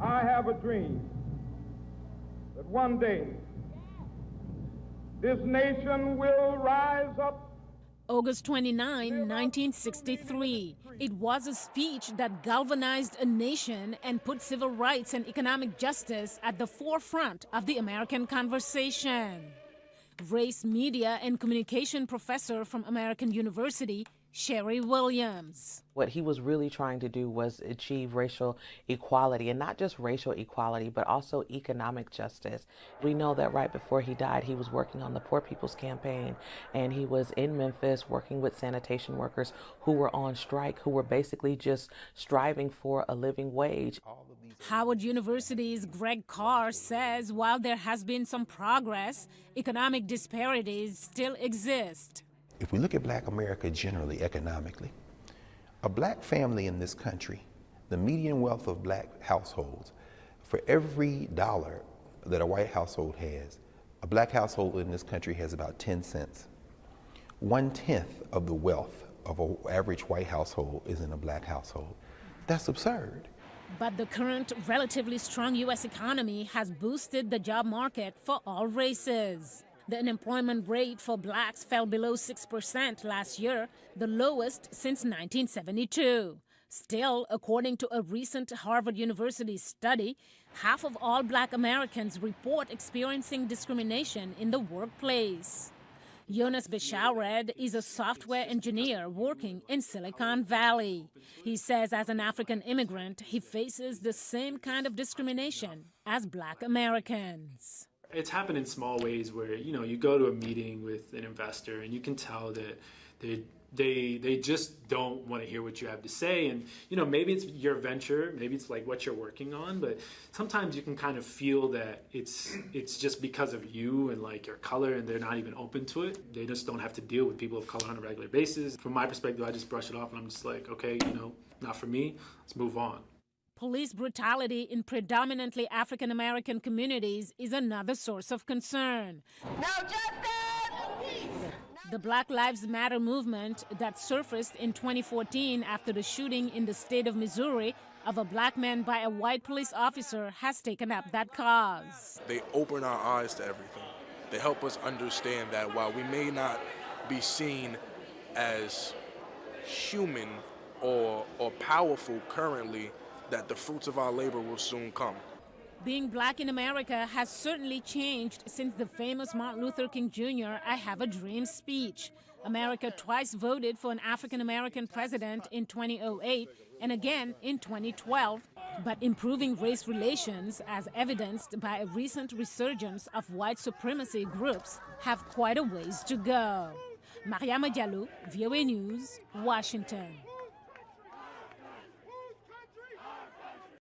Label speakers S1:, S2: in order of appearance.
S1: I have a dream that one day this nation will rise up.
S2: August 29, 1963. It was a speech that galvanized a nation and put civil rights and economic justice at the forefront of the American conversation. Race, media, and communication professor from American University, Sherry Williams.
S3: What he was really trying to do was achieve racial equality, and not just racial equality, but also economic justice. We know that right before he died, he was working on the Poor People's Campaign, and he was in Memphis working with sanitation workers who were on strike, who were basically just striving for a living wage.
S2: Howard University's Greg Carr says while there has been some progress, economic disparities still exist.
S4: If we look at Black America generally economically, a Black family in this country, the median wealth of Black households, for every dollar that a white household has, a Black household in this country has about 10 cents. 1/10 of the wealth of an average white household is in a Black household. That's absurd.
S2: But the current relatively strong U.S. economy has boosted the job market for all races. The unemployment rate for blacks fell below 6% last year, the lowest since 1972. Still, according to a recent Harvard University study, half of all Black Americans report experiencing discrimination in the workplace. Jonas Beshaured is a software engineer working in Silicon Valley. He says as an African immigrant, he faces the same kind of discrimination as Black Americans.
S5: It's happened in small ways where, you go to a meeting with an investor and you can tell that they just don't want to hear what you have to say. And, maybe it's your venture, maybe it's like what you're working on, but sometimes you can kind of feel that it's just because of you and like your color, and they're not even open to it. They just don't have to deal with people of color on a regular basis. From my perspective, I just brush it off and I'm just like, okay, not for me, let's move on.
S2: Police brutality in predominantly African-American communities is another source of concern.
S6: No justice!
S2: The Black Lives Matter movement that surfaced in 2014 after the shooting in the state of Missouri of a Black man by a white police officer has taken up that cause.
S7: They open our eyes to everything. They help us understand that while we may not be seen as human or powerful currently, that the fruits of our labor will soon come.
S2: Being Black in America has certainly changed since the famous Martin Luther King Jr. I Have a Dream speech. America twice voted for an African-American president in 2008 and again in 2012. But improving race relations, as evidenced by a recent resurgence of white supremacy groups, have quite a ways to go. Mariama Diallo, VOA News, Washington.